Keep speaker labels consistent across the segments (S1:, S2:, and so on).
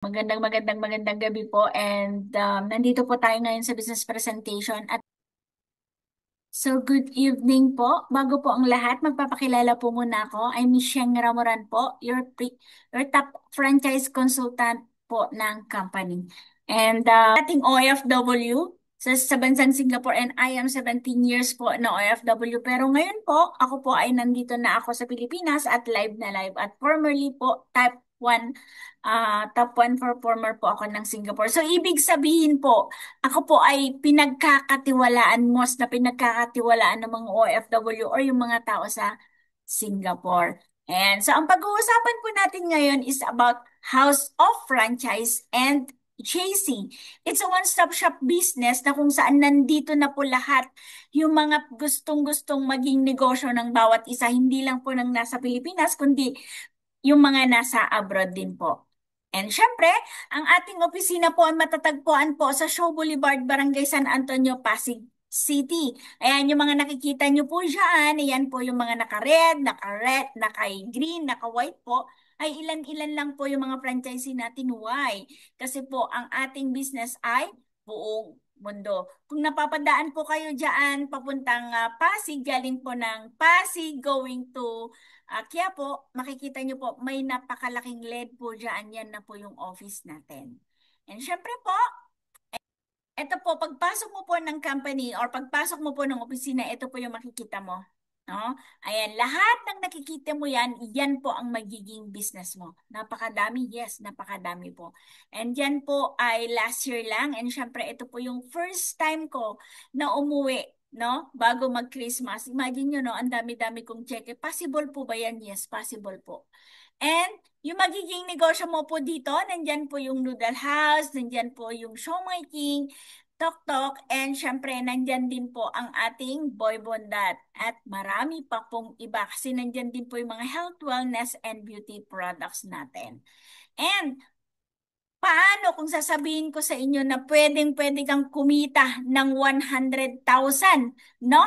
S1: Magandang gabi po and nandito po tayo ngayon sa business presentation at good evening po. Bago po ang lahat, magpapakilala po muna ako. I'm Miss Sheng Ramoran po, your top franchise consultant po ng company. And ating OFW sa bansang Singapore and I am 17 years po na OFW. Pero ngayon po, ako po ay nandito na ako sa Pilipinas at live na live at formerly po top 1 performer po ako ng Singapore. So, ibig sabihin po, ako po ay most na pinagkakatiwalaan ng mga OFW or yung mga tao sa Singapore. And so, ang pag-uusapan po natin ngayon is about House of Franchise and JC. It's a one-stop shop business na kung saan nandito na po lahat yung mga gustong-gustong maging negosyo ng bawat isa, hindi lang po ng nasa Pilipinas, kundi yung mga nasa abroad din po. And syempre, ang ating opisina po ay matatagpuan po sa Shaw Boulevard, Barangay San Antonio, Pasig City. Ayan yung mga nakikita nyo po dyan. Ayan po yung mga naka-red, naka-green, naka-white po. Ay ilan-ilan lang po yung mga franchisee natin. Why? Kasi po ang ating business ay buong mundo. Kung napapadaan po kayo dyan, papuntang Pasig, galing po ng Pasig, going to kaya po, makikita nyo po, may napakalaking LED po dyan. Yan na po yung office natin. And syempre po, ito po, pagpasok mo po ng company or pagpasok mo po ng opisina, ito po yung makikita mo. No? Ayan, lahat ng nakikita mo yan, yan po ang magiging business mo. Napakadami, yes, napakadami po. And yan po ay last year lang. And syempre, ito po yung first time ko na umuwi, no? Bago mag-Christmas. Imagine nyo, no? Ang dami-dami kong cheque. Possible po ba yan? Yes, possible po. And yung magiging negosyo mo po dito, nandyan po yung Noodle House, nandyan po yung Siomai King, Tok Tok, and syempre nandyan din po ang ating Boy Bondat. At marami pa pong iba kasi nandyan din po yung mga health, wellness, and beauty products natin. And paano kung sasabihin ko sa inyo na pwedeng-pwede kang kumita ng 100,000, no?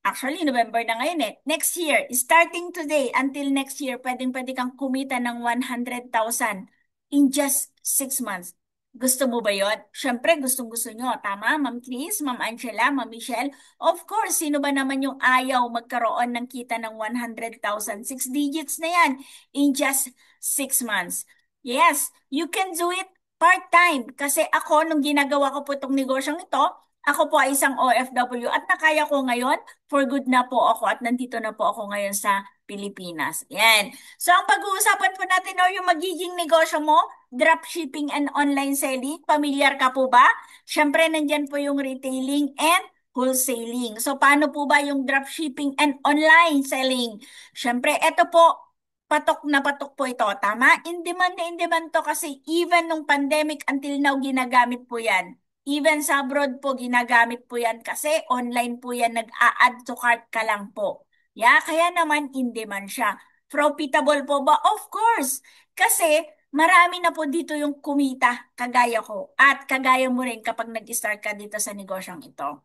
S1: Actually, November na ngayon eh. Next year, starting today until next year, pwedeng-pwede kang kumita ng 100,000 in just 6 months. Gusto mo ba yun? Siyempre, gustong-gusto nyo. Tama, Ma'am Chris, Ma'am Angela, Ma'am Michelle. Of course, sino ba naman yung ayaw magkaroon ng kita ng 100,000? 6 digits na yan in just 6 months. Yes, you can do it part-time. Kasi ako, nung ginagawa ko po itong negosyong ito, ako po ay isang OFW at nakaya ko ngayon, for good na po ako at nandito na po ako ngayon sa Pilipinas. Yan. So, ang pag-uusapan po natin o yung magiging negosyo mo, dropshipping and online selling. Pamilyar ka po ba? Siyempre, nandyan po yung retailing and wholesaling. So, paano po ba yung dropshipping and online selling? Siyempre, eto po, patok na patok po ito. Tama? In demand na in demand to kasi even nung pandemic until now, ginagamit po yan. Even sa abroad po, ginagamit po yan kasi online po yan, nag-a-add to cart ka lang po. Yeah, kaya naman in demand siya. Profitable po ba? Of course. Kasi marami na po dito yung kumita, kagaya ko. At kagaya mo rin kapag nag-start ka dito sa negosyong ito.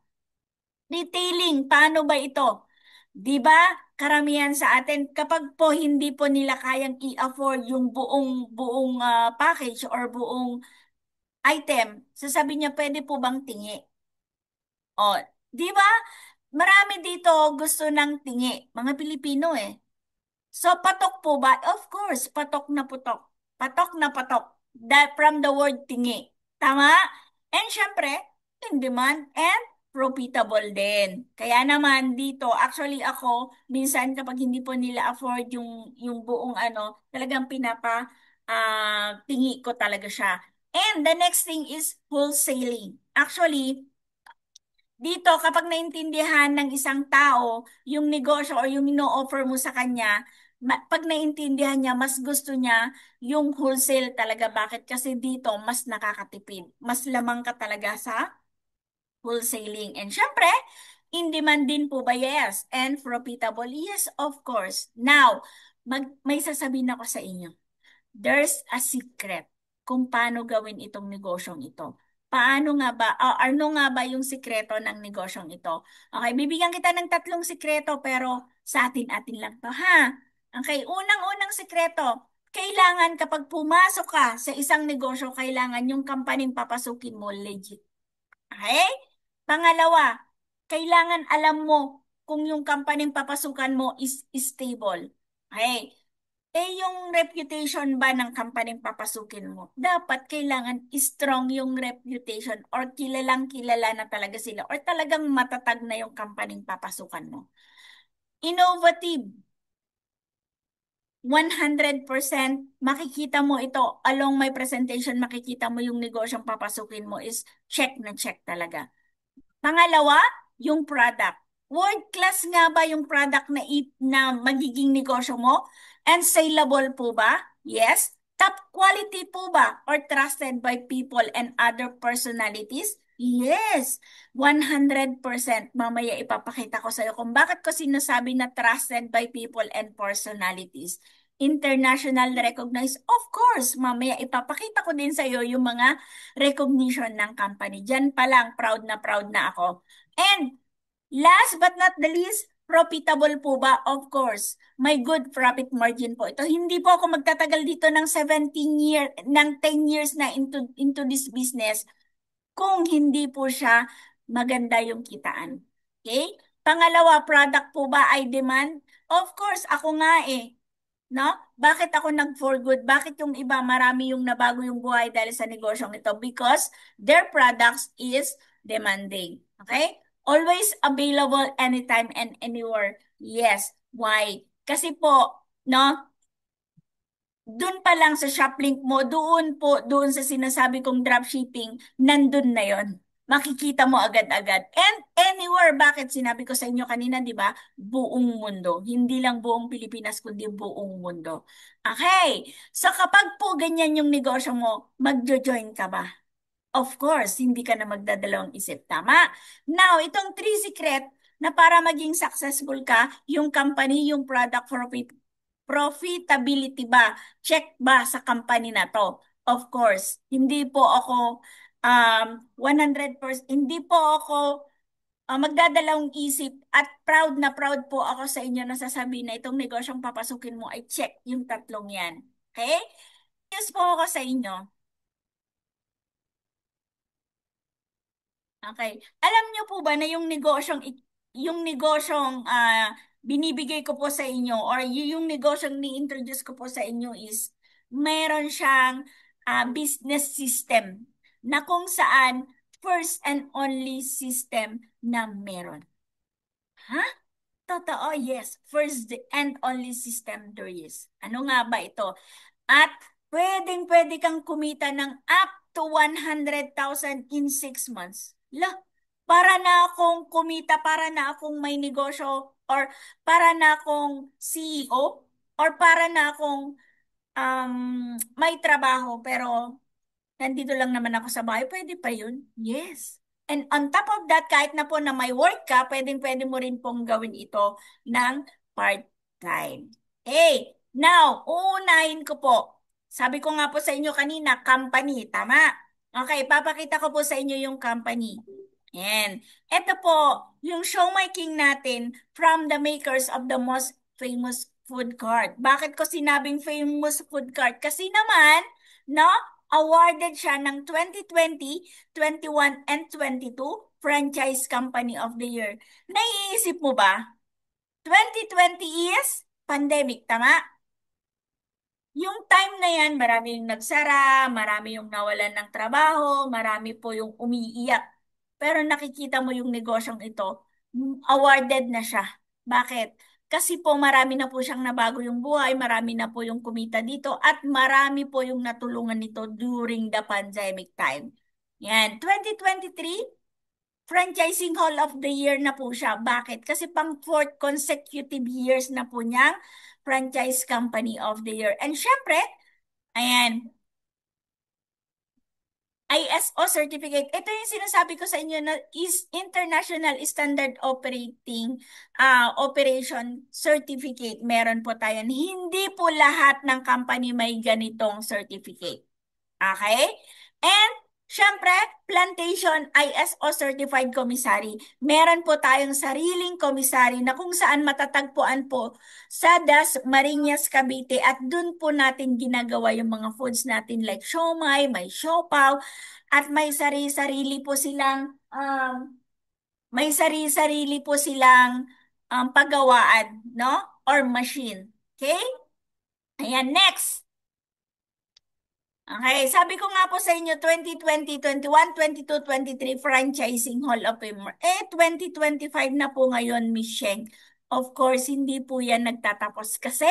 S1: Retailing, paano ba ito? 'Di ba? Karamihan sa atin kapag po hindi po nila kayang i-afford yung buong buong package or buong item, sasabihin niya pwede po bang tingi? O, 'di ba? Marami dito gusto ng tingi, mga Pilipino eh. So, patok po ba? Of course, patok na putok. Patok na patok. From the word tingi. Tama? And syempre, in demand and profitable din. Kaya naman dito, actually ako, minsan kapag hindi po nila afford yung buong ano, talagang tingi ko talaga siya. And the next thing is wholesaling. Actually, dito, kapag naintindihan ng isang tao yung negosyo o yung ino-offer mo sa kanya, pag naintindihan niya, mas gusto niya yung wholesale talaga. Bakit? Kasi dito, mas nakakatipid. Mas lamang ka talaga sa wholesaling. And syempre, in demand din po ba? Yes. And profitable? Yes, of course. Now, may sasabihin ako sa inyo. There's a secret kung paano gawin itong negosyong ito. Paano nga ba, ano nga ba yung sikreto ng negosyong ito? Okay, bibigyan kita ng tatlong sikreto pero sa atin-atin lang to, ha? Okay, unang-unang sikreto. kailangan kapag pumasok ka sa isang negosyo, kailangan yung kampaning papasukin mo legit. Okay? Pangalawa, kailangan alam mo kung yung kampaning papasukan mo is stable. Okay? Yung reputation ba ng kampaning papasukin mo? Dapat kailangan strong yung reputation or kilalang kilala na talaga sila or talagang matatag na yung kampaning papasukan mo. Innovative, 100% makikita mo ito along my presentation, makikita mo yung negosyong papasukin mo is check na check talaga. Pangalawa, yung product. World class nga ba yung product na magiging negosyo mo? And saleable po ba? Yes. Top quality po ba? Or trusted by people and other personalities? Yes. 100%. Mamaya ipapakita ko sa iyo kung bakit ko sinasabi na trusted by people and personalities. International recognized? Of course. Mamaya ipapakita ko din sa iyo yung mga recognition ng company. Diyan pa lang, proud na ako. And last but not the least, profitable po ba? Of course. May good profit margin po ito. Hindi po ako magtatagal dito ng 10 years na into this business kung hindi po siya maganda yung kitaan. Okay? Pangalawa, product po ba ay demand? Of course, ako nga eh. No? Bakit ako nag-for good? Bakit yung iba marami yung nabago yung buhay dahil sa negosyong ito? Because their products is demanding. Okay? Always available anytime and anywhere. Yes. Why? Kasi po, no? Doon pa lang sa shop link mo, doon sa sinasabi kong dropshipping, nandun na yon. Makikita mo agad-agad. And anywhere, bakit sinabi ko sa inyo kanina, di ba? Buong mundo. Hindi lang buong Pilipinas, kundi buong mundo. Okay. So kapag po ganyan yung negosyo mo, magjo-join ka ba? Of course, hindi ka na magdadalawang isip. Tama? Now, itong three secret na para maging successful ka, yung company, yung product profitability ba? Check ba sa company na to? Of course, hindi po ako 100%, hindi po ako magdadalawang isip at proud na proud po ako sa inyo na sasabihin na itong negosyong papasukin mo ay check yung tatlong yan. Okay? Yes po ako sa inyo. Okay. Alam niyo po ba na yung negosyong binibigay ko po sa inyo or yung negosyong ni-introduce ko po sa inyo is meron siyang business system na kung saan first and only system na meron. Ha? Totoo, yes. First and only system there is. Ano nga ba ito? At pwedeng-pwede kang kumita ng up to 100,000 in 6 months. Lah, para na akong kumita, para na akong may negosyo, or para na akong CEO, or para na akong may trabaho, pero nandito lang naman ako sa bahay, pwede pa yun? Yes. And on top of that, kahit na po na may work ka, pwedeng-pwede mo rin pong gawin ito ng part-time. Hey, now, uunahin ko po. Sabi ko nga po sa inyo kanina, company, tama? Okay, papakita ko po sa inyo yung company. Yan. Ito po, yung showmaking natin from the makers of the most famous food cart. Bakit ko sinabing famous food cart? Kasi naman, no, awarded siya ng 2020, 21, and 22 Franchise Company of the Year. Naiisip mo ba? 2020 is pandemic, tama? Yung time na yan, marami yung nagsara, marami yung nawalan ng trabaho, marami po yung umiiyak. Pero nakikita mo yung negosyong ito, awarded na siya. Bakit? Kasi po marami na po siyang nabago yung buhay, marami na po yung kumita dito, at marami po yung natulungan nito during the pandemic time. Yan, 2023, Franchising Hall of the Year na po siya. Bakit? Kasi pang fourth consecutive years na po niyang Franchise Company of the Year. And syempre, ayan, ISO certificate. Ito yung sinasabi ko sa inyo na is International Standard Operation Certificate. Meron po tayo. Hindi po lahat ng company may ganitong certificate. Okay? And Siyempre, plantation ISO certified commissary. Meron po tayong sariling commissary na kung saan matatagpuan po sa Das Marinas, Cavite at dun po natin ginagawa yung mga foods natin like siomai, may siopaw at may sarili-sarili po silang paggawaan, no? Or machine. Okay? Ayan, next. Okay, sabi ko nga po sa inyo, 2020, 21, 22, 23, Franchising Hall of Fame. 2025 na po ngayon, Miss Sheng. Of course, hindi po yan nagtatapos kasi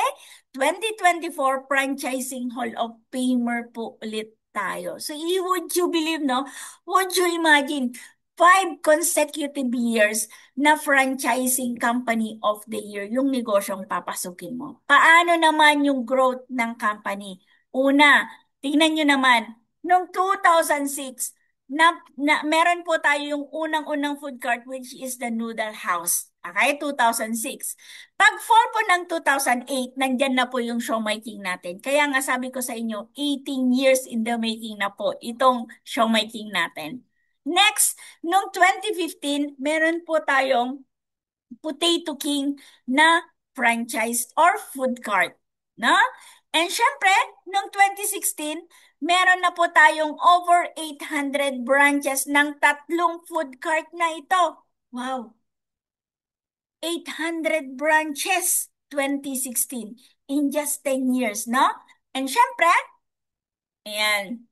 S1: 2024 Franchising Hall of Famer po ulit tayo. So, would you believe, no? Would you imagine 5 consecutive years na franchising company of the year yung negosyong papasukin mo? Paano naman yung growth ng company? Una, tingnan nyo naman, noong 2006, meron po tayo yung unang-unang food cart which is the Noodle House. Okay, 2006. Pag fall po ng 2008, nandyan na po yung Siomai King natin. Kaya nga sabi ko sa inyo, 18 years in the making na po itong Siomai King natin. Next, noong 2015, meron po tayong Potato King na franchise or food cart. No? And syempre, noong 2016, meron na po tayong over 800 branches ng tatlong food cart na ito. Wow! 800 branches 2016 in just 10 years, no? And syempre, ayan,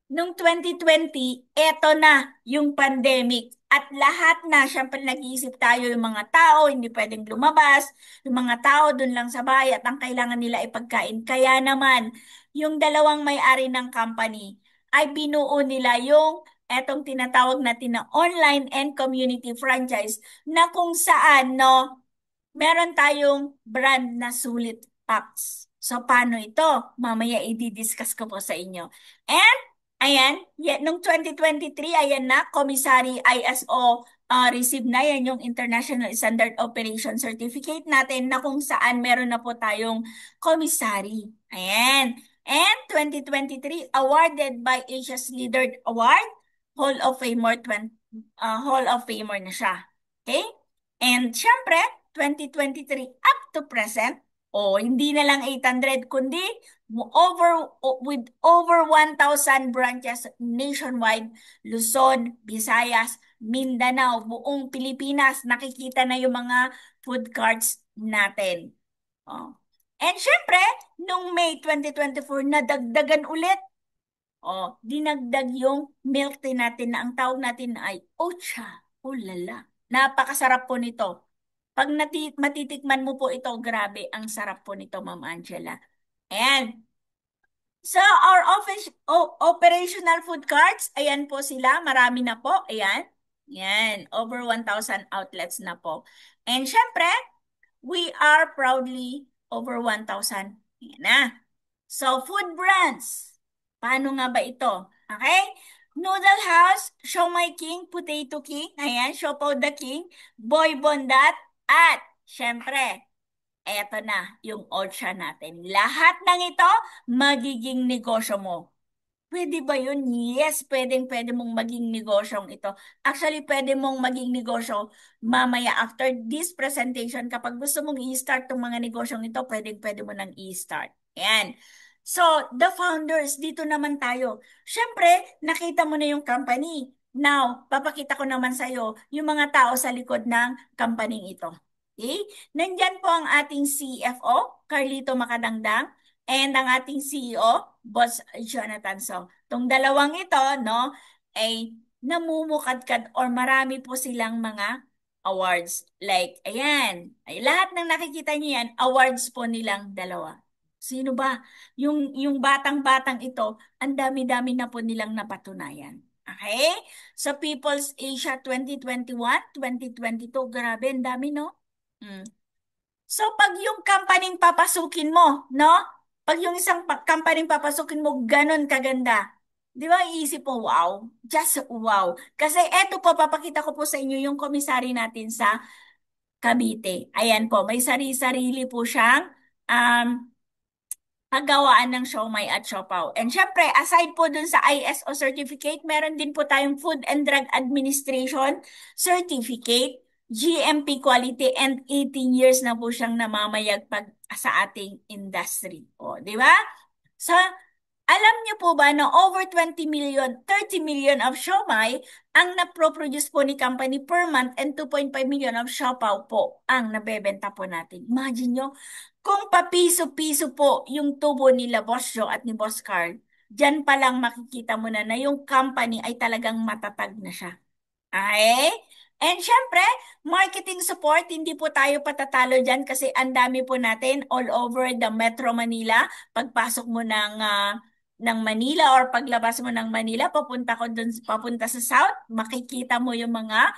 S1: Noong 2020, eto na yung pandemic. At lahat na, syempre nag-iisip tayo yung mga tao, hindi pwedeng lumabas, yung mga tao dun lang sa bahay at ang kailangan nila ay pagkain. Kaya naman, yung dalawang may-ari ng company ay binuo nila yung etong tinatawag natin na online and community franchise na kung saan, no, meron tayong brand na Sulit Packs. So, paano ito? Mamaya i-discuss ko po sa inyo. And, ayan, nung 2023, ayan na, Commissary ISO received na yan yung International Standard Operation Certificate natin na kung saan meron na po tayong commissary. Ayan. And 2023, awarded by Asia's Leader Award, Hall of Famer na siya. Okay? And syempre, 2023 up to present, hindi na lang 800, kundi with over 1,000 branches nationwide, Luzon, Visayas, Mindanao, buong Pilipinas, nakikita na yung mga food carts natin. Oh. And syempre, nung May 2024, nadagdagan ulit. Dinagdag yung milk tea natin na ang tawag natin ay Ocha. Ulala. Napakasarap po nito. Pag matitikman mo po ito, grabe, ang sarap po nito, Ma'am Angela. And so our operational food carts, ayan po sila, marami na po, ayan. Yan, over 1,000 outlets na po. And syempre, we are proudly over 1,000. Ayan na. So, food brands. Paano nga ba ito? Okay? Noodle House, Siomai King, Potato King, ayan, Siopaw the King, Boy Bondat, at syempre, eto na yung Ocha natin. Lahat ng ito, magiging negosyo mo. Pwede ba yun? Yes, pwede mong maging negosyong ito. Actually, pwede mong maging negosyo mamaya after this presentation. Kapag gusto mong i-start tong mga negosyong ito, pwede mo nang i-start. Ayan. So, the founders, dito naman tayo. Siyempre, nakita mo na yung company. Now, papakita ko naman sa'yo yung mga tao sa likod ng company ito. Okay? Nandyan po ang ating CFO, Carlito Macadangdang, and ang ating CEO, Boss Jonathan. So, tong dalawang ito, no, ay namumukadkad or marami po silang mga awards. Like, ayan, ay lahat ng nakikita niyo yan, awards po nilang dalawa. Sino ba? Yung batang-batang ito, ang dami-dami na po nilang napatunayan. Okay? So, People's Asia 2021, 2022, grabe, ang dami, no? Mm. So, pag yung company papasukin mo, no? Pag yung isang company papasukin mo, ganun kaganda. Di ba, iisip mo, wow. Just wow. Kasi eto po, papakita ko po sa inyo yung komisary natin sa Cavite. Ayan po, may sarili-sarili po siyang um, Pagawaan ng siomai at siopaw. And syempre, aside po dun sa ISO certificate, meron din po tayong Food and Drug Administration certificate, GMP quality, and 18 years na po siyang namamayagpag sa ating industry. O, di ba? So, alam niyo po ba na over 20 million, 30 million of siomai ang naproproduce po ni company per month and 2.5 million of siopaw po ang nabebenta po natin. Imagine nyo, kung papiso-piso po yung tubo nila Boss Joe at ni Boss Carl, dyan pa lang makikita mo na yung company ay talagang matatag na siya. Okay? And syempre, marketing support, hindi po tayo patatalo dyan kasi ang dami po natin all over the Metro Manila. Pagpasok mo ng Manila or paglabas mo ng Manila, papunta sa South, makikita mo yung mga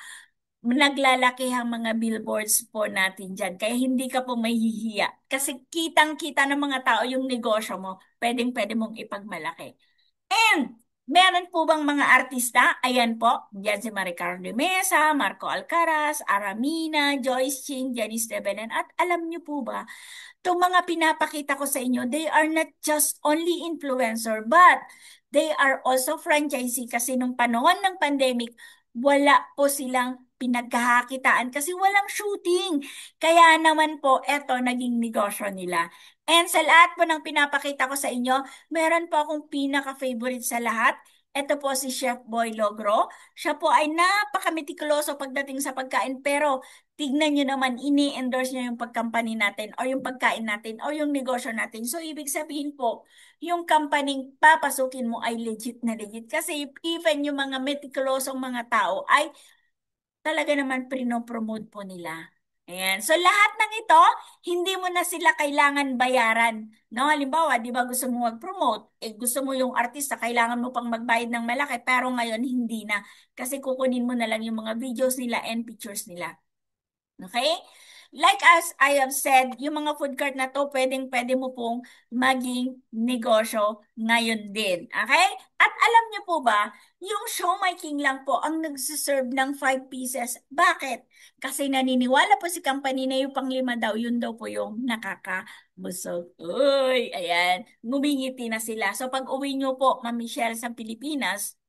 S1: naglalakihang mga billboards po natin dyan. Kaya hindi ka po mahihiya. Kasi kitang-kita ng mga tao yung negosyo mo, pwedeng-pwede mong ipagmalaki. And meron po bang mga artista? Ayan po, diyan si Maricar de Mesa, Marco Alcaraz, Aramina, Joyce Ching, Janice de Belen. At alam niyo po ba, itong mga pinapakita ko sa inyo, they are not just only influencer, but they are also franchisee kasi nung panahon ng pandemic, wala po silang pinagkakakitaan kasi walang shooting. Kaya naman po, eto naging negosyo nila. And sa lahat po ng pinapakita ko sa inyo, meron po akong pinaka-favorite sa lahat. Ito po si Chef Boy Logro. Siya po ay napaka-metikuloso pagdating sa pagkain pero tignan nyo naman, ini-endorse nyo yung pagkampany natin o yung pagkain natin o yung negosyo natin. So, ibig sabihin po, yung company papasukin mo ay legit na legit. Kasi even yung mga meticulosong mga tao ay talaga naman prinopromote po nila. Ayan. So, lahat ng ito, hindi mo na sila kailangan bayaran. No? Halimbawa, di ba gusto mo mag-promote? Gusto mo yung artista, kailangan mo pang magbayad ng malaki, pero ngayon hindi na. Kasi kukunin mo na lang yung mga videos nila and pictures nila. Okay? Like as I have said, yung mga food cart na to, pwedeng-pwede mo pong maging negosyo ngayon din. Okay? At alam niyo po ba, yung Siomai King lang po ang nagsiserve ng 5 pieces. Bakit? Kasi naniniwala po si company na yung panglima daw, yun daw po yung nakakabusog. Uy, ayan. Ngumingiti na sila. So pag uwi niyo po, Ma'am Michelle, sa Pilipinas,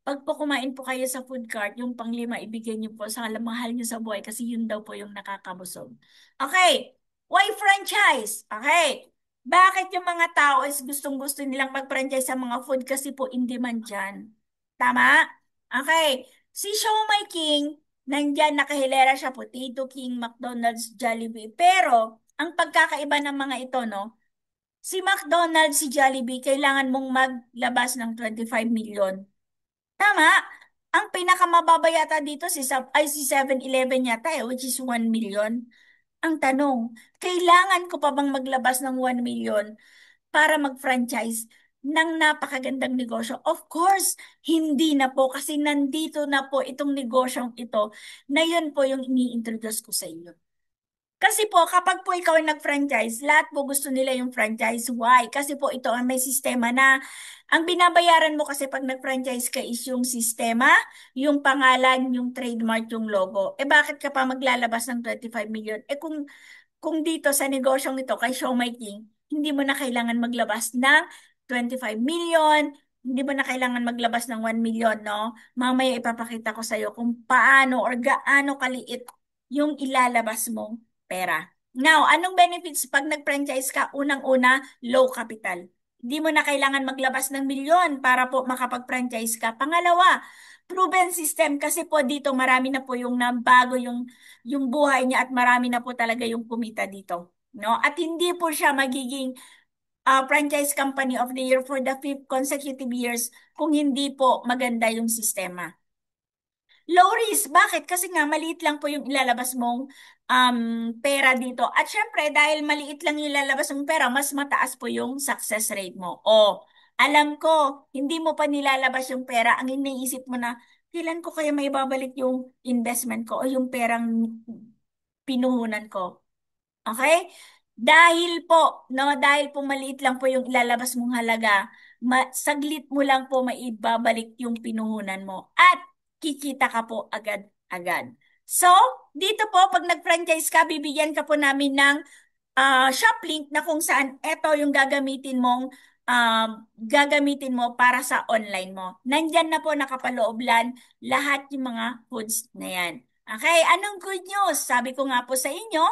S1: pag po kumain po kayo sa food cart, yung panglima ibigay niyo po sa mahal niyo sa buhay kasi yun daw po yung nakakabusog. Okay, why franchise? Okay, bakit yung mga tao is gustong-gusto nilang mag-franchise sa mga food kasi po in demand dyan? Tama? Okay, si Siomai King, nandyan nakahilera siya, Potato King, McDonald's, Jollibee. Pero, ang pagkakaiba ng mga ito, no? Si McDonald's, si Jollibee, kailangan mong maglabas ng 25 million. Tama. Ang pinakamababa yata dito si 7-Eleven yata which is 1 million. Ang tanong, kailangan ko pa bang maglabas ng 1 million para mag-franchise ng napakagandang negosyo? Of course, hindi na po kasi nandito na po itong negosyong ito na yun po yung ini-introduce ko sa inyo. Kasi po, kapag po ikaw ay nag-franchise, lahat po gusto nila yung franchise. Why? Kasi po ito ang may sistema na ang binabayaran mo kasi pag nag-franchise ka is yung sistema, yung pangalan, yung trademark, yung logo. Eh bakit ka pa maglalabas ng 25 million? Eh kung dito sa negosyong ito kay Show My King, hindi mo na kailangan maglabas ng 25 million, hindi mo na kailangan maglabas ng 1 million, no? Mamaya ipapakita ko sa iyo kung paano or gaano kaliit yung ilalabas mong pera. Now, anong benefits pag nag-franchise ka? Unang-una, low capital. Hindi mo na kailangan maglabas ng milyon para po makapag-franchise ka. Pangalawa, proven system kasi po dito marami na po yung nabago yung buhay niya at marami na po talaga yung kumita dito. No? At hindi po siya magiging franchise company of the year for the fifth consecutive years kung hindi po maganda yung sistema. Low risk. Bakit? Kasi nga maliit lang po yung ilalabas mong pera dito. At syempre, dahil maliit lang yung ilalabas mong pera, mas mataas po yung success rate mo. O, alam ko, hindi mo pa nilalabas yung pera. Ang iniisip mo na, kailan ko kaya may babalik yung investment ko o yung perang pinuhunan ko? Okay? Dahil po maliit lang po yung ilalabas mong halaga, saglit mo lang po maibabalik yung pinuhunan mo at kikita ka po agad-agad. So, dito po, pag nag-franchise ka, bibigyan ka po namin ng shop link na kung saan ito yung gagamitin mo para sa online mo. Nandyan na po nakapaloob lahat yung mga foods na yan. Okay, anong good news? Sabi ko nga po sa inyo,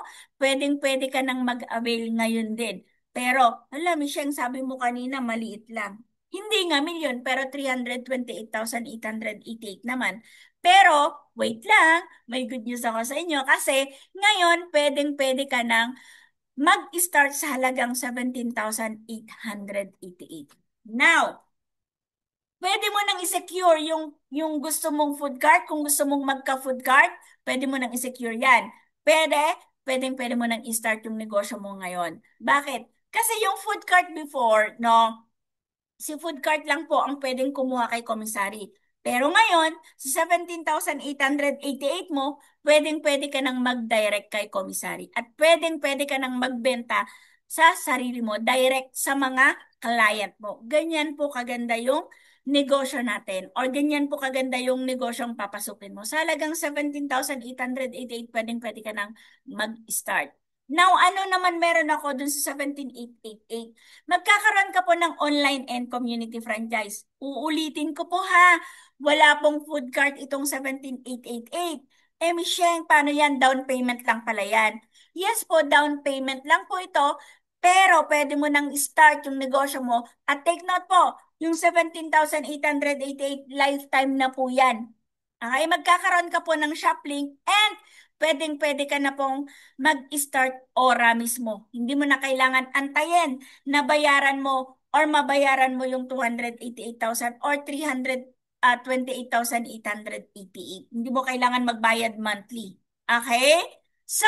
S1: pwedeng-pwede ka nang mag-avail ngayon din. Pero, alam, Michelle, sabi mo kanina, maliit lang. Hindi nga milyon, pero 328,888 naman. Pero, wait lang, may good news ako sa inyo kasi ngayon, pwedeng-pwede ka nang mag-start sa halagang 17,888. Now, pwede mo nang i-secure yung gusto mong food cart. Kung gusto mong magka-food cart, pwede mo nang i-secure yan. Pwede, pwede mo nang i-start yung negosyo mo ngayon. Bakit? Kasi yung food cart before, no, si food cart lang po ang pwedeng kumuha kay commissary. Pero ngayon, sa 17,888 mo, pwedeng-pwede ka nang mag-direct kay commissary. At pwedeng-pwede ka nang magbenta sa sarili mo, direct sa mga client mo. Ganyan po kaganda yung negosyo natin. Or ganyan po kaganda yung negosyong papasukin mo. Sa halagang 17,888, pwedeng-pwede ka nang mag-start. Now, ano naman meron ako dun sa 17,888? Magkakaroon ka po ng online and community franchise. Uulitin ko po ha, wala pong food cart itong 17,888. Eh, Michelle, paano yan? Down payment lang pala yan. Yes po, down payment lang po ito, pero pwede mo nang start yung negosyo mo. At take note po, yung 17,888 lifetime na po yan. Okay, magkakaroon ka po ng shop link and pwedeng-pwede ka na pong mag-start ora mismo. Hindi mo na kailangan antayin na bayaran mo or mabayaran mo yung 288,000 or 328,888. Hindi mo kailangan magbayad monthly. Okay? So,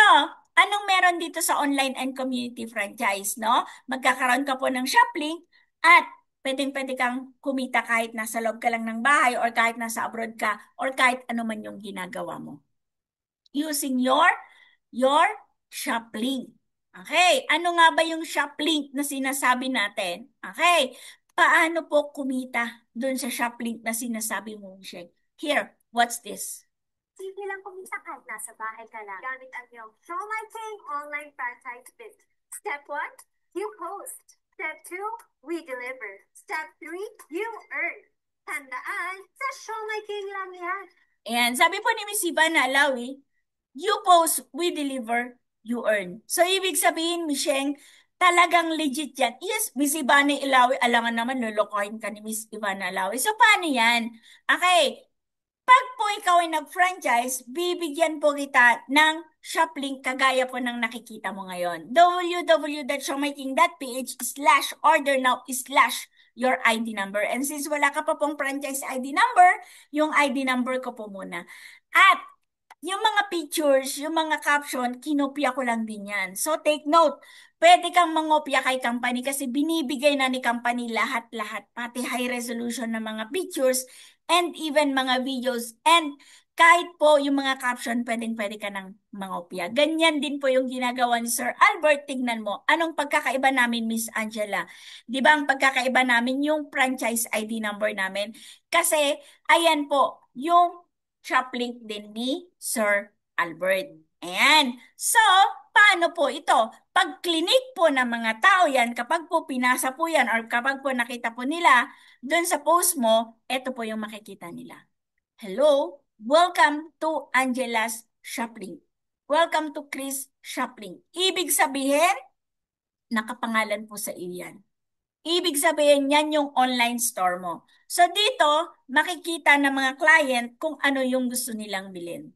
S1: anong meron dito sa online and community franchise, no? Magkakaroon ka po ng shop link at pwedeng-pwede kang kumita kahit nasa loob ka lang ng bahay or kahit nasa abroad ka or kahit ano man yung ginagawa mo using your shop link. Okay, ano nga ba yung shop link na sinasabi natin? Okay, paano po kumita dun sa shop link na sinasabi mo, Shek? Here, what's this?
S2: Simple lang kumita kahit nasa bahay ka lang. Gamit ang iyong Show My King online franchise business. Step 1, you post. Step 2, we deliver. Step 3, you earn. Tandaan, sa Show My King lang yan.
S1: And sabi po ni Miss Ivana Alawi, you post, we deliver, you earn. So, ibig sabihin, Misheng, talagang legit yan. Yes, Miss Ivana Alawi, alangan naman, lolokohin ka ni Miss Ivana Alawi. So, paano yan? Okay, pag po ikaw ay nag-franchise, bibigyan po kita ng shop link kagaya po ng nakikita mo ngayon. www.showmaking.ph/order now/your ID number. And since wala ka pa pong franchise ID number, yung ID number ko po muna. At yung mga pictures, yung mga caption, kinopya ko lang din yan. So take note, pwede kang mangopya kay company kasi binibigay na ni company lahat-lahat, pati high resolution na mga pictures and even mga videos. And kahit po yung mga caption, pwedeng-pwede ka ng mangopya. Ganyan din po yung ginagawa ni Sir Albert. Tignan mo, anong pagkakaiba namin, Miss Angela? Di ba ang pagkakaiba namin yung franchise ID number namin? Kasi, ayan po, yung shop link din ni Sir Albert. Ayan. So, paano po ito? Pag clinic po ng mga tao yan, kapag po pinasa po yan or kapag po nakita po nila doon sa post mo, ito po yung makikita nila. Hello, welcome to Angela's shop link. Welcome to Chris shop link. Ibig sabihin, nakapangalan po sa iyo yan. Ibig sabihin yan yung online store mo. So dito, makikita ng mga client kung ano yung gusto nilang bilhin.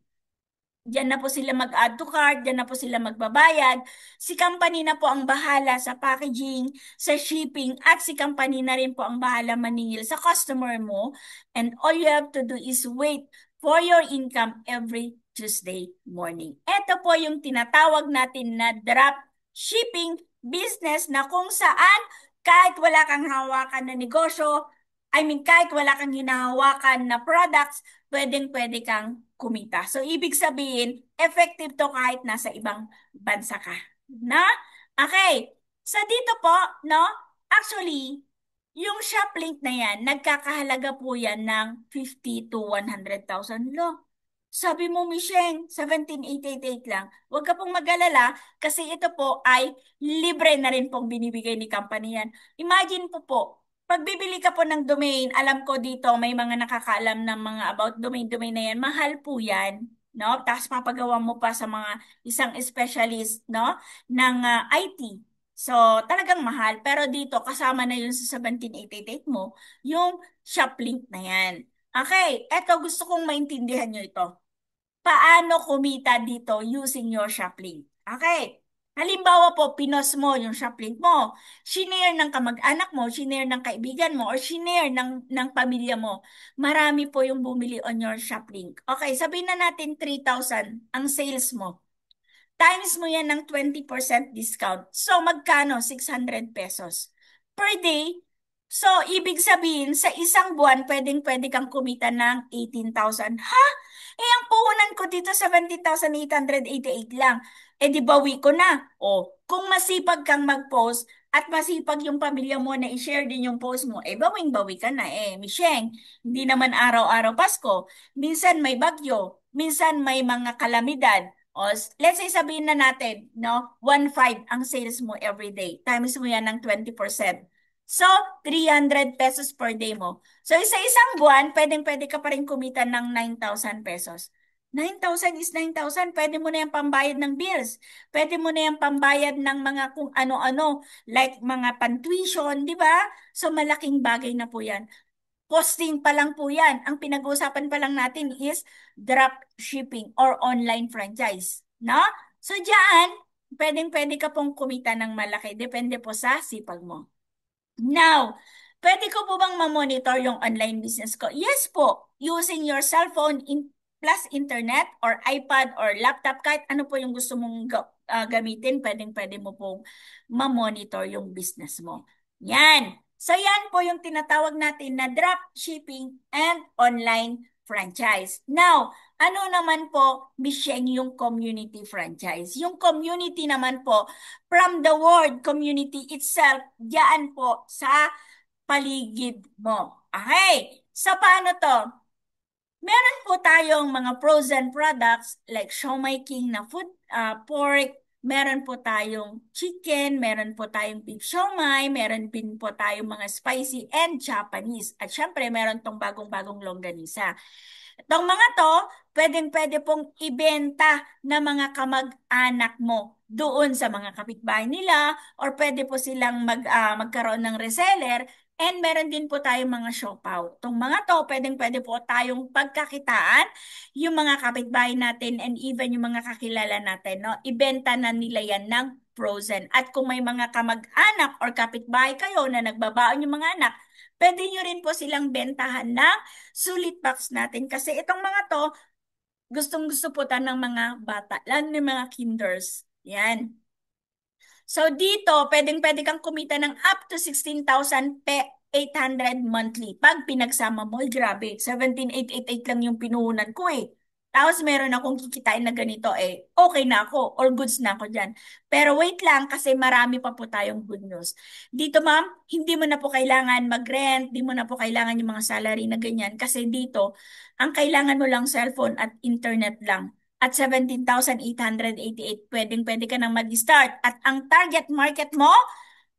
S1: Diyan na po sila mag-add to cart, diyan na po sila magbabayad. Si company na po ang bahala sa packaging, sa shipping, at si company na rin po ang bahala maningil sa customer mo. And all you have to do is wait for your income every Tuesday morning. Ito po yung tinatawag natin na drop shipping business na kung saan kahit wala kang hawakan na negosyo, kahit wala kang hinahawakan na products, pwedeng-pwede kang kumita. So, ibig sabihin, effective to kahit nasa ibang bansa ka. Na? Okay. So, dito po, no? Actually, yung shop link na yan, nagkakahalaga po yan ng 50 to 100,000 lo. Sabi mo, Michelle, 17,888 lang. Huwag ka pong mag-alala kasi ito po ay libre na rin pong binibigay ni company yan. Imagine po, pag bibili ka po ng domain, alam ko dito may mga nakakaalam ng mga about domain na yan. Mahal po yan. No? Tapos papagawa mo pa sa mga isang specialist, no, ng IT. So, talagang mahal. Pero dito, kasama na yun sa 17,888 mo, yung shop link na yan. Okay, eto gusto kong maintindihan nyo ito. Paano kumita dito using your shop link? Okay. Halimbawa po, pinos mo yung shop link mo. Shinare ng kamag-anak mo, shinare ng kaibigan mo, or shinare ng pamilya mo. Marami po yung bumili on your shop link. Okay, sabihin na natin 3,000 ang sales mo. Times mo yan ng 20% discount. So, magkano? 600 pesos. Per day. So, ibig sabihin, sa isang buwan, pwede kang kumita ng 18,000. Ha? Eh, ang puhunan ko dito, 70,888 lang. Eh, di bawi ko na. O, kung masipag kang mag-post at masipag yung pamilya mo na i-share din yung post mo, eh, bawing-bawi ka na. Eh, Michelle, hindi naman araw-araw Pasko. Minsan may bagyo. Minsan may mga kalamidad. O, let's say sabihin na natin, no, 1,500 ang sales mo every day. Times mo yan ng 20%. So, 300 pesos per day mo. So, isa-isang buwan, pwedeng-pwede ka pa rin kumita ng 9,000 pesos. 9,000 is 9,000. Pwede mo na yung pambayad ng bills. Pwede mo na yung pambayad ng mga kung ano-ano, like mga pantuition, di ba? So, malaking bagay na po yan. Posting pa lang po yan. Ang pinag-uusapan pa lang natin is drop shipping or online franchise. No? So, diyan, pwedeng-pwede ka pong kumita ng malaki. Depende po sa sipag mo. Now, pwede ko po bang ma-monitor yung online business ko? Yes po. Using your cellphone plus internet or iPad or laptop, kahit ano po yung gusto mong gamitin, pwedeng-pwede mo pong ma-monitor yung business mo. Yan. So, yan po yung tinatawag natin na drop shipping and online franchise. Now, ano naman po, Michelle, yung community franchise? Yung community naman po, from the word community itself, diyan po sa paligid mo. Okay, so paano to? Meron po tayong mga frozen products like Siomai King na food, pork, meron po tayong chicken, meron po tayong beef siomai, meron din po tayong mga spicy and Japanese. At syempre, meron tong bagong-bagong longganisa. Itong mga to, pwedeng-pwede pong ibenta ng mga kamag-anak mo doon sa mga kapitbahay nila or pwede po silang magkaroon ng reseller and meron din po tayong mga siopaw. Itong mga to, pwedeng-pwede po tayong pagkakitaan yung mga kapitbahay natin and even yung mga kakilala natin, no? Ibenta na nila yan ng frozen. At kung may mga kamag-anak or kapitbahay kayo na nagbabaon yung mga anak, pwede nyo rin po silang bentahan ng sulit box natin. Kasi itong mga to, gustong-gusto po ta ng mga bata, lalo ng mga kinders. Yan. So dito, pwedeng-pwede kang kumita ng up to 16,800 monthly. Pag pinagsama mo, grabe, 17,888 lang yung pinuhunan ko eh. Tapos meron akong kikitain na ganito eh, okay na ako, all goods na ako dyan. Pero wait lang kasi marami pa po tayong good news. Dito ma'am, hindi mo na po kailangan mag-rent, hindi mo na po kailangan yung mga salary na ganyan. Kasi dito, ang kailangan mo lang cellphone at internet lang at 17,888, pwedeng-pwede ka nang mag-start. At ang target market mo,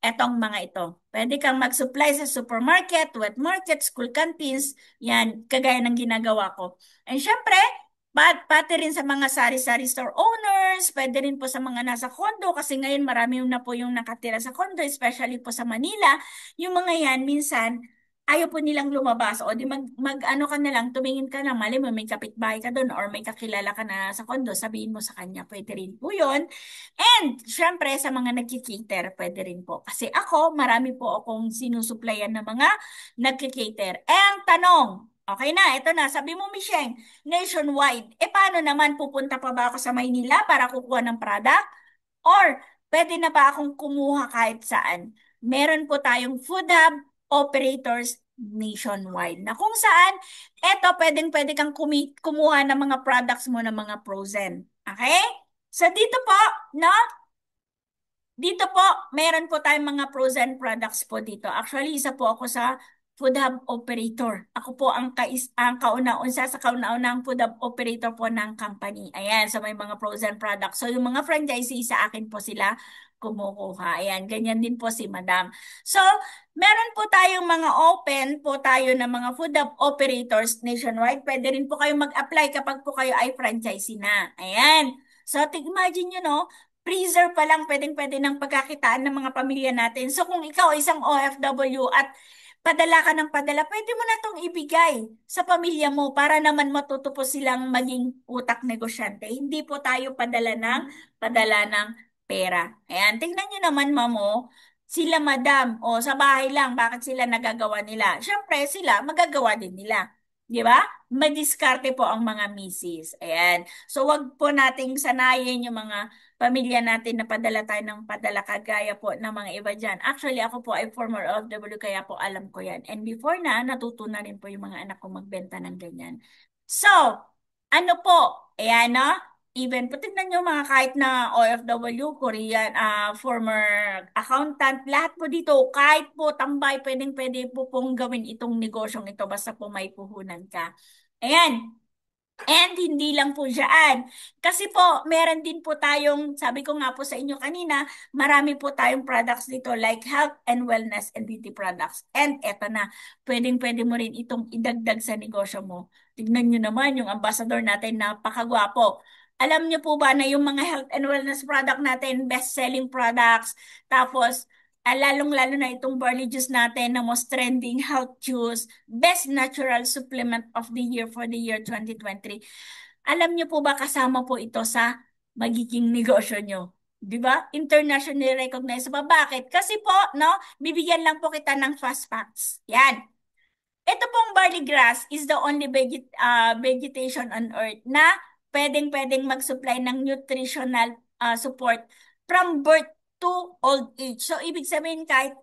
S1: etong mga ito. Pwede kang mag-supply sa supermarket, wet market, school canteens, yan, kagaya ng ginagawa ko. And syempre, pati rin sa mga sari-sari store owners, pwede rin po sa mga nasa condo, kasi ngayon marami na po yung nakatira sa condo, especially po sa Manila. Yung mga yan, minsan, ayaw po nilang lumabas. O di ano ka na lang, tumingin ka na, mali mo, may kapitbahay ka doon or may kakilala ka na sa kondo, sabihin mo sa kanya, pwede rin po yun. And, syempre, sa mga nagkikater, pwede rin po. Kasi ako, marami po akong sinusuplayan ng mga nagkikater. Eh, ang tanong, okay na, ito na, sabi mo, Michelle, nationwide, eh paano naman pupunta pa ba ako sa Maynila para kukuha ng product? Or, pwede na ba akong kumuha kahit saan? Meron po tayong food hub operators nationwide na kung saan, eto, pwedeng-pwede kang kumuha ng mga products mo ng mga frozen. Okay? So, dito po, no? Dito po, meron po tayong mga frozen products po dito. Actually, isa po ako sa food hub operator. Ako po ang kauna-una sa kauna-unahang food hub operator po ng company. Ayan, so may mga frozen products. So yung mga franchisee sa akin po sila kumukuha. Ayan, ganyan din po si Madam. So, meron po tayong mga open po tayo ng mga food hub operators nationwide. Pwede rin po kayo mag-apply kapag po kayo ay franchisee na. Ayan. So, imagine nyo, no? Freezer pa lang pwedeng-pwede ng pagkakitaan ng mga pamilya natin. So, kung ikaw ay isang OFW at padala ka ng padala, pwede mo na itong ibigay sa pamilya mo para naman matuto po silang maging utak negosyante. Hindi po tayo padala ng pera. Ayan, tingnan nyo naman, mamo, sila madam, o sa bahay lang, bakit sila nagagawa nila? Siyempre, sila, magagawa din nila. Di ba? Madiskarte po ang mga misis. Ayan. So, wag po nating sanayin yung mga pamilya natin na padala tayo ng padala kagaya po ng mga iba dyan. Actually, ako po ay former OFW kaya po alam ko yan. And before na, natuto na rin po yung mga anak ko magbenta ng ganyan. So, ano po? Ayan, no? Even po, tignan nyo mga kahit na OFW, Korean, former accountant, lahat po dito, kahit po tambay, pwedeng-pwede po pong gawin itong negosyong ito basta po may puhunan ka. Ayan. And hindi lang po dyan. Kasi po, meron din po tayong, sabi ko nga po sa inyo kanina, marami po tayong products dito like health and wellness and beauty products. And eto na, pwedeng-pwede mo rin itong idagdag sa negosyo mo. Tignan nyo naman yung ambassador natin, napakagwapo. Alam nyo po ba na yung mga health and wellness product natin, best-selling products, tapos lalong-lalo na itong barley juice natin na most trending health juice, best natural supplement of the year for the year 2023. Alam niyo po ba kasama po ito sa magiging negosyo nyo? Di ba? Internationally recognized pa. Bakit? Kasi po, no, bibigyan lang po kita ng fast facts. Yan. Ito pong barley grass is the only vegetation on earth na pwedeng-pwedeng mag-supply ng nutritional support from birth to old age. So, ibig sabihin kahit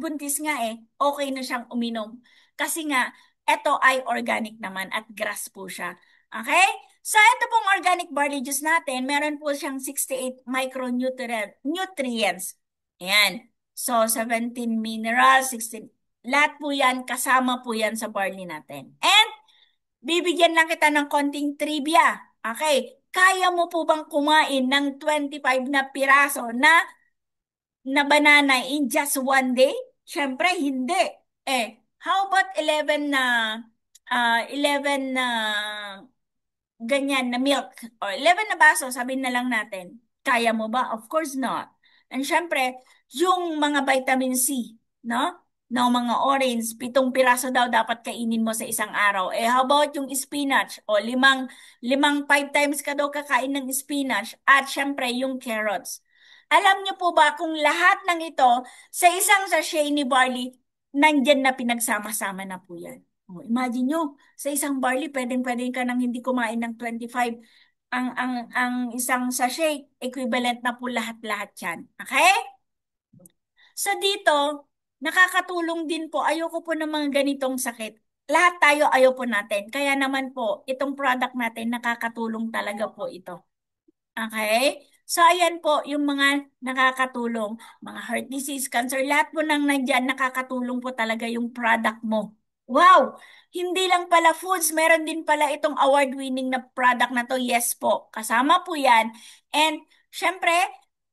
S1: buntis nga okay na siyang uminom. Kasi nga, ito ay organic naman at grass po siya. Okay? So, ito pong organic barley juice natin, meron po siyang 68 micronutrients. Ayan. So, 17 minerals, 16 lahat po yan, kasama po yan sa barley natin. And, bibigyan lang kita ng konting trivia. Okay, kaya mo po bang kumain ng 25 na piraso na banana in just one day? Siyempre, hindi. How about 11 na ganyan na milk or 11 na baso, sabihin na lang natin. Kaya mo ba? Of course not. And syempre, yung mga vitamin C, no? No, mga orange, 7 piraso daw dapat kainin mo sa isang araw. How about yung spinach? O limang 5 times ka daw kakain ng spinach. At syempre, yung carrots. Alam niyo po ba kung lahat ng ito sa isang sachet ni barley, nandyan na pinagsama-sama na po yan. Imagine nyo, sa isang barley, pwedeng-pwedeng ka nang hindi kumain ng 25. Ang isang sachet, equivalent na po lahat-lahat yan. Okay? So dito, nakakatulong din po, ayoko po ng mga ganitong sakit. Lahat tayo ayaw po natin. Kaya naman po, itong product natin, nakakatulong talaga po ito. Okay? So, ayan po yung mga nakakatulong. Mga heart disease, cancer, lahat po nang nandyan, nakakatulong po talaga yung product mo. Wow! Hindi lang pala foods, meron din pala itong award-winning na product na to. Yes po, kasama po yan. And, syempre,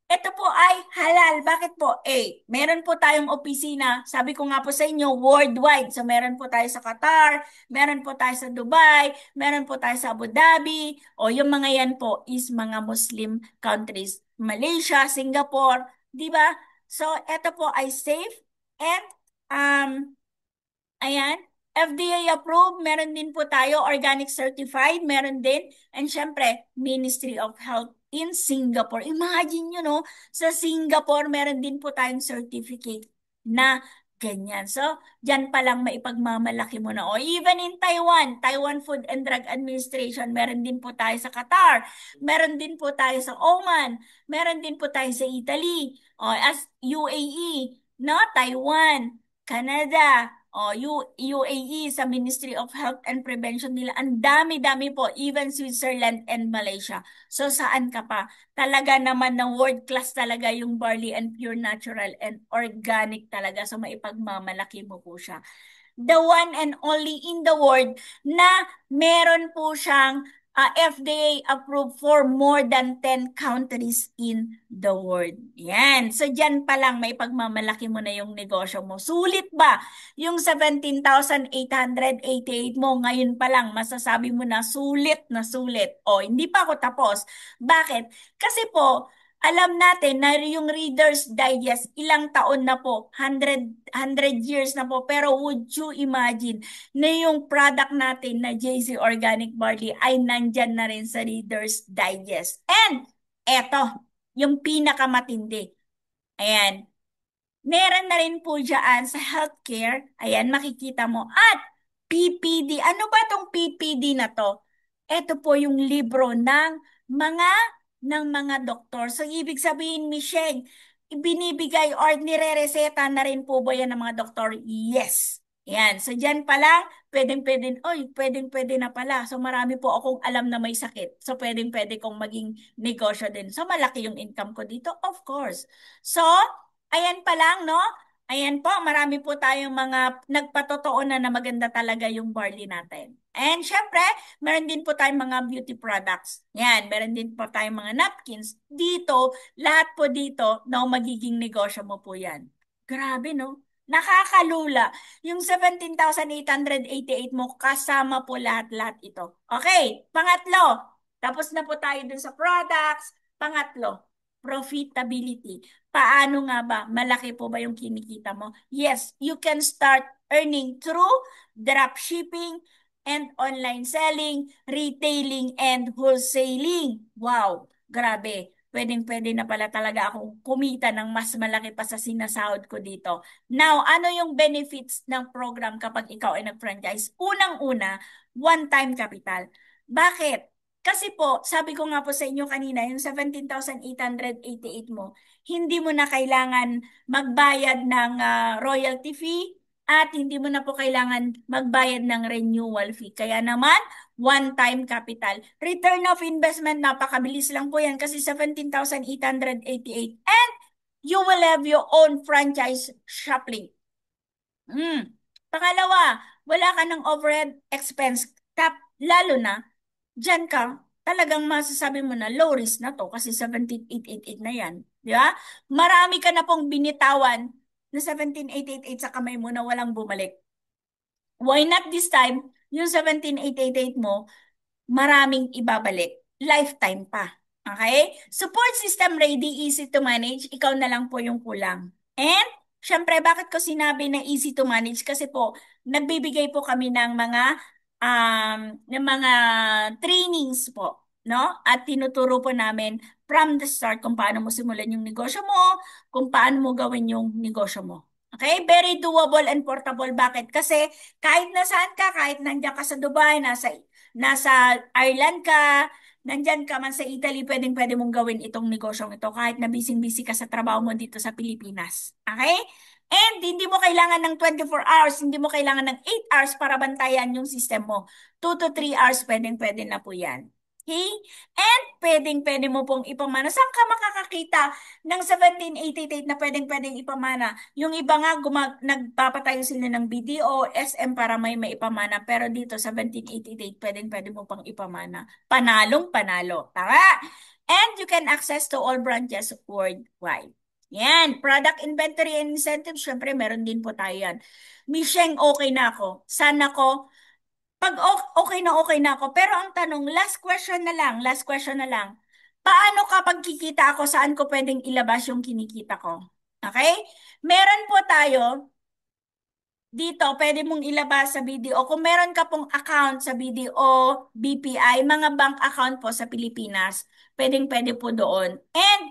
S1: ito po ay halal. Bakit po? Meron po tayong opisina. Sabi ko nga po sa inyo, worldwide. So, meron po tayo sa Qatar, meron po tayo sa Dubai, meron po tayo sa Abu Dhabi, o yung mga yan po is mga Muslim countries. Malaysia, Singapore, di ba? So, ito po ay safe and um, ayan, FDA approved, meron din po tayo, organic certified, meron din, and syempre, Ministry of Health in Singapore. Imagine nyo, no, sa Singapore, meron din po tayong certificate na ganyan. So, dyan pa lang maipagmamalaki mo na. O even in Taiwan, Taiwan Food and Drug Administration, meron din po tayo sa Qatar, meron din po tayo sa Oman, meron din po tayo sa Italy, o as UAE, no, Taiwan, Canada, UAE sa Ministry of Health and Prevention nila. Ang dami-dami po, even Switzerland and Malaysia. So saan ka pa? Talaga naman na world class talaga yung barley and pure natural and organic talaga. So maipagmamalaki mo po siya. the one and only in the world na meron po siyang FDA approved for more than 10 countries in the world. Yan. So, dyan pa lang may pagmamalaki mo na yung negosyo mo. Sulit ba? Yung 17,888 mo, ngayon pa lang, masasabi mo na sulit na sulit. O, hindi pa ako tapos. Bakit? Kasi po, alam natin na yung Reader's Digest, ilang taon na po, 100 years na po. Pero would you imagine na yung product natin na JC Organic Barley ay nandyan na rin sa Reader's Digest. And eto, yung pinakamatindi. Ayan, meron na rin po dyan sa healthcare. Ayan, makikita mo. At PPD. Ano ba tong PPD na to? Ito po yung libro mga ng mga doktor. So, ibig sabihin, Michelle, ibinibigay or nire-reseta na rin po ba yan ng mga doktor? Yes. Yan. So, dyan pa lang, pwedeng-pwede, oy, pwedeng-pwede na pala. So, marami po akong alam na may sakit. So, pwedeng-pwede kong maging negosyo din. So, malaki yung income ko dito? Of course. So, ayan pa lang, no? Ayan po, marami po tayong mga nagpatotoo na maganda talaga yung barley natin. And syempre, meron din po tayong mga beauty products. Yan, meron din po tayong mga napkins. Dito, lahat po dito, no, magiging negosyo mo po yan. Grabe, no? Nakakalula. Yung 17,888 mo, kasama po lahat-lahat ito. Okay, pangatlo. Tapos na po tayo dun sa products. Pangatlo, profitability. Paano nga ba? Malaki po ba yung kinikita mo? Yes, you can start earning through dropshipping and online selling, retailing, and wholesaling. Wow, grabe. Pwedeng-pwede na pala talaga akong kumita ng mas malaki pa sa sinasahod ko dito. Now, ano yung benefits ng program kapag ikaw ay nag-franchise? Unang-una, one-time capital. Bakit? Kasi po, sabi ko nga po sa inyo kanina, yung 17,888 mo, hindi mo na kailangan magbayad ng royalty fee at hindi mo na po kailangan magbayad ng renewal fee. Kaya naman, one-time capital. Return of investment, napakabilis lang po yan kasi 17,888 and you will have your own franchise shopping. Pangalawa, wala ka ng overhead expense. Lalo na, dyan ka, talagang masasabi mo na low risk na to kasi 17,888 na yan. Di ba? Marami ka na pong binitawan na 17,888 sa kamay mo na walang bumalik. Why not this time, yung 17,888 mo, maraming ibabalik. Lifetime pa. Okay? Support system ready, easy to manage. Ikaw na lang po yung kulang. And, syempre, bakit ko sinabi na easy to manage? Kasi po, nagbibigay po kami ng mga trainings po. No? At tinuturo po namin from the start kung paano mo simulan yung negosyo mo, kung paano mo gawin yung negosyo mo. Okay? Very doable and portable. Bakit? Kasi kahit nasaan ka, kahit nandiyan ka sa Dubai, nasa Ireland ka, nandyan ka man sa Italy, pwedeng-pwede mong gawin itong negosyong ito kahit na busy-busy ka sa trabaho mo dito sa Pilipinas. Okay? And hindi mo kailangan ng 24 hours, hindi mo kailangan ng 8 hours para bantayan yung system mo. 2 to 3 hours, pwedeng-pwede na po yan. Okay? And pwedeng-pwede mo pong ipamana. Saan ka makakakita ng 1788 na pwedeng-pwedeng ipamana? Yung iba nga, nagpapatayo sila ng BDO, SM para may maipamana. Pero dito, 1788, pwedeng-pwede mo pang ipamana. Panalong panalo. Tama? And you can access to all branches worldwide. Yan. Product inventory and incentives, syempre, meron din po tayo yan. Misheng, okay na ako. Sana ko pag okay na ako. Pero ang tanong, last question na lang. Paano kapag kikita ako, saan ko pwedeng ilabas yung kinikita ko? Okay? Meron po tayo dito, pwede mong ilabas sa BDO. Kung meron ka pong account sa BDO, BPI, mga bank account po sa Pilipinas, pwedeng-pwede po doon. And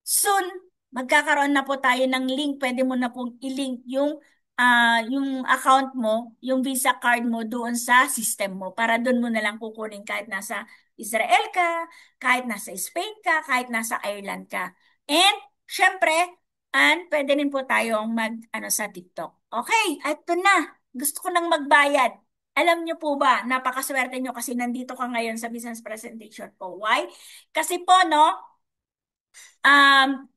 S1: soon, magkakaroon na po tayo ng link. Pwede mo na pong i-link yung account mo, yung Visa card mo doon sa system mo para doon mo na lang kukunin kahit nasa Israel ka, kahit nasa Spain ka, kahit nasa Ireland ka. And, syempre, pwede rin po tayong sa TikTok. Okay, ito na. Gusto ko nang magbayad. Alam niyo po ba, napakaswerte niyo kasi nandito ka ngayon sa business presentation ko. Why? Kasi po, no, um,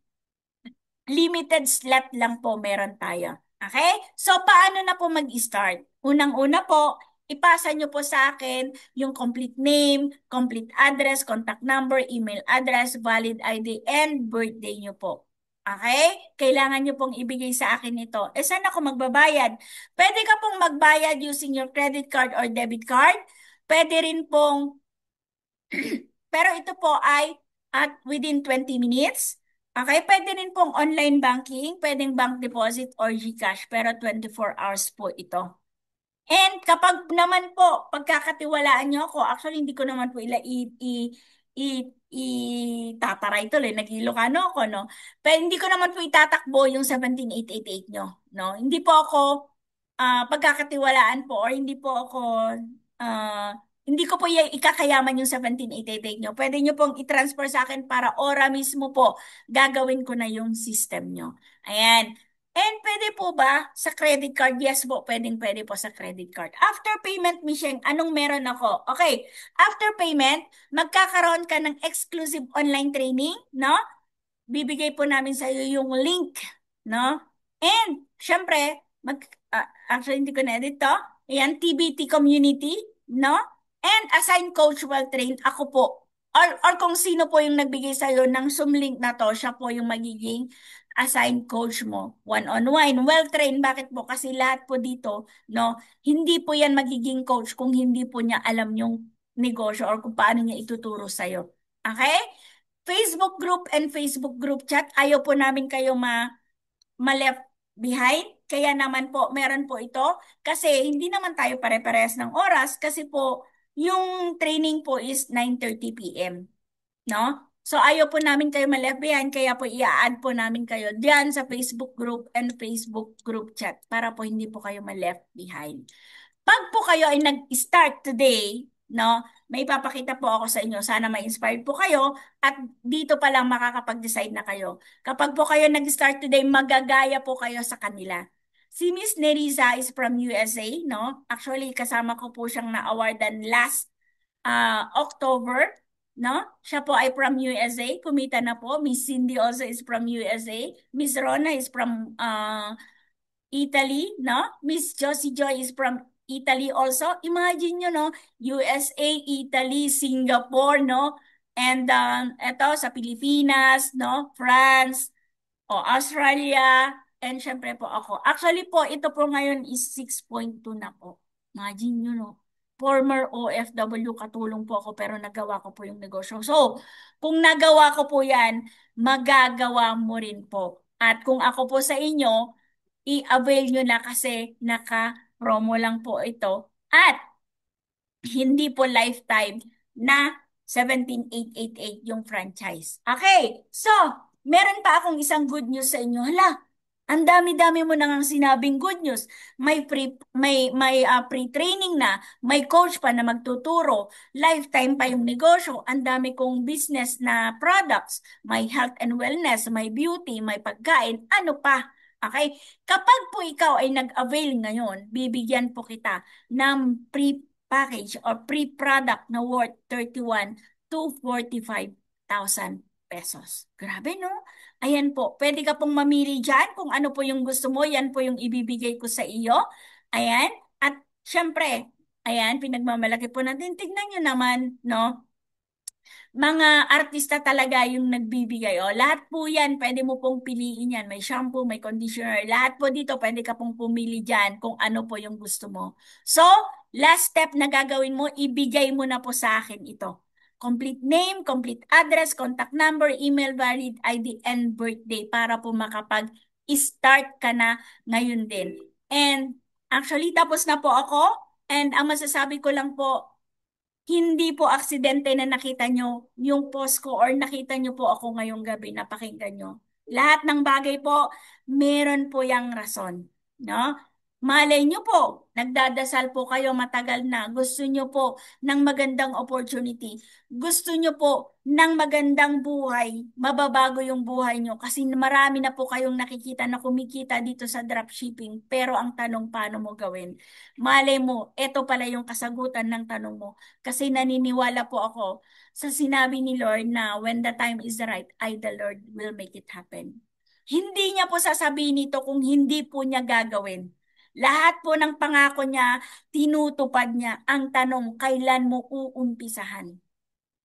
S1: limited slot lang po meron tayo. Okay? So, paano na po mag-start? Unang-una po, ipasa nyo po sa akin yung complete name, complete address, contact number, email address, valid ID, and birthday nyo po. Okay? Kailangan nyo pong ibigay sa akin ito. Eh, saan ako magbabayad? Pwede ka pong magbayad using your credit card or debit card. Pwede rin pong pero ito po ay at within 20 minutes. Okay, pwede rin pong online banking, pwedeng bank deposit or GCash, pero 24 hours po ito. And kapag naman po, pagkakatiwalaan nyo ako, actually hindi ko naman po i, tataray tuloy, nag-Ilocano ako, no? Pero hindi ko naman po itatakbo yung 17888 nyo, no? Hindi po ako pagkakatiwalaan po or hindi po ako hindi ko po ikakayaman yung 17888 nyo. Pwede nyo pong i-transfer sa akin para ora mismo po gagawin ko na yung system nyo. Ayan. And pwede po ba sa credit card? Yes po, pwede po sa credit card. After payment, Michelle, anong meron ako? Okay, after payment, magkakaroon ka ng exclusive online training, no? Bibigay po namin sa iyo yung link, no? And, syempre, actually, hindi ko na-edit to. Ayan, TBT community, no? And assign coach well trained, ako po. Or kung sino po yung nagbigay sa iyo ng Zoom link na to, siya po yung magiging assign coach mo. One-on-one, well trained. Bakit po? Kasi lahat po dito, no? Hindi po yan magiging coach kung hindi po niya alam yung negosyo or kung paano niya ituturo sa iyo. Okay? Facebook group and Facebook group chat, ayaw po namin kayo ma-left behind. Kaya naman po, meron po ito. Kasi hindi naman tayo pare-parehas ng oras kasi po, yung training po is 9:30 p.m. No? So ayaw po namin kayo ma-left behind, kaya po i-add po namin kayo diyan sa Facebook group and Facebook group chat para po hindi po kayo ma-left behind. Pag po kayo ay nag-start today, no, may papakita po ako sa inyo. Sana ma-inspired po kayo at dito pa lang makakapag-decide na kayo. Kapag po kayo nag-start today, magagaya po kayo sa kanila. Si Miss Nerissa is from USA, no? Actually, kasama ko po siyang na-awardan last October, no? Siya po ay from USA. Kumita na po. Miss Cindy also is from USA. Miss Rona is from Italy, no? Miss Josie Joy is from Italy also. Imagine nyo, no? USA, Italy, Singapore, no? And eto sa Pilipinas, no? France, o Australia, and syempre po ako. Actually po, ito po ngayon is 6.2 na po. Imagine nyo, no? Former OFW, katulong po ako pero nagawa ko po yung negosyo. So, kung nagawa ko po yan, magagawa mo rin po. At kung ako po sa inyo, i-avail nyo na kasi naka-promo lang po ito. At hindi po lifetime na 17,888 yung franchise. Okay, so meron pa akong isang good news sa inyo. Hala, ang dami-dami mo nang sinabing good news. May pre-training na, may coach pa na magtuturo, lifetime pa yung negosyo, ang dami kong business na products, may health and wellness, may beauty, may pagkain, ano pa? Okay? Kapag po ikaw ay nag-avail ngayon, bibigyan po kita ng pre-package or pre-product na worth 31 to 45,000 pesos. Grabe, no? Ayan po, pwede ka pong mamili dyan kung ano po yung gusto mo, yan po yung ibibigay ko sa iyo. Ayan, at syempre, ayan, pinagmamalaki po natin. Tignan nyo naman, no? Mga artista talaga yung nagbibigay. O, lahat po yan, pwede mo pong piliin yan. May shampoo, may conditioner. Lahat po dito, pwede ka pong pumili dyan kung ano po yung gusto mo. So, last step na gagawin mo, ibigay mo na po sa akin ito. Complete name, complete address, contact number, email, valid ID, and birthday para po makapag-start ka na ngayon din. And actually, tapos na po ako. And ang masasabi ko lang po, hindi po aksidente na nakita nyo yung post ko or nakita nyo po ako ngayong gabi, napakinggan nyo. Lahat ng bagay po, meron po yung rason. No? Malay nyo po, nagdadasal po kayo matagal na. Gusto nyo po ng magandang opportunity. Gusto nyo po ng magandang buhay. Mababago yung buhay nyo. Kasi marami na po kayong nakikita na kumikita dito sa dropshipping. Pero ang tanong, paano mo gawin? Malay mo, eto pala yung kasagutan ng tanong mo. Kasi naniniwala po ako sa sinabi ni Lord na when the time is right, I, the Lord, will make it happen. Hindi niya po sasabihin ito kung hindi po niya gagawin. Lahat po ng pangako niya, tinutupad niya. Ang tanong, kailan mo uumpisahan?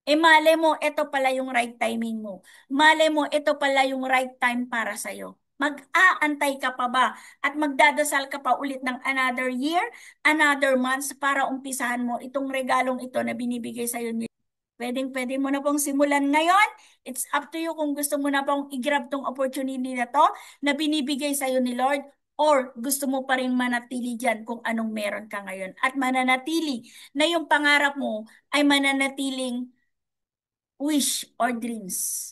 S1: Eh male mo, ito pala yung right timing mo. Male mo, ito pala yung right time para sa'yo. Mag-aantay ka pa ba at magdadasal ka pa ulit ng another year, another months para umpisahan mo itong regalong ito na binibigay sa'yo ni pwedeng-pwede mo na pong simulan ngayon. It's up to you kung gusto mo na pong i-grab tong opportunity na to na binibigay sa'yo ni Lord or gusto mo pa rin manatili dyan kung anong meron ka ngayon at mananatili na yung pangarap mo ay mananatiling wish or dreams.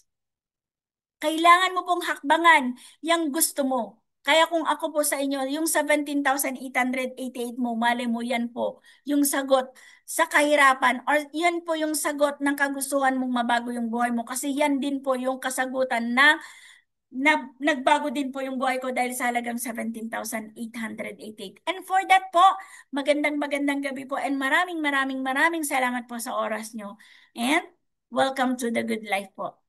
S1: Kailangan mo pong hakbangan yung gusto mo. Kaya kung ako po sa inyo, yung 17,888 mo, mali mo yan po, yung sagot sa kahirapan or yan po yung sagot ng kagustuhan mong mabago yung buhay mo. Kasi yan din po yung kasagutan na nagbago din po yung buhay ko dahil sa halagang 17,888. And for that po, magandang magandang gabi po and maraming maraming maraming salamat po sa oras nyo. And welcome to the good life po.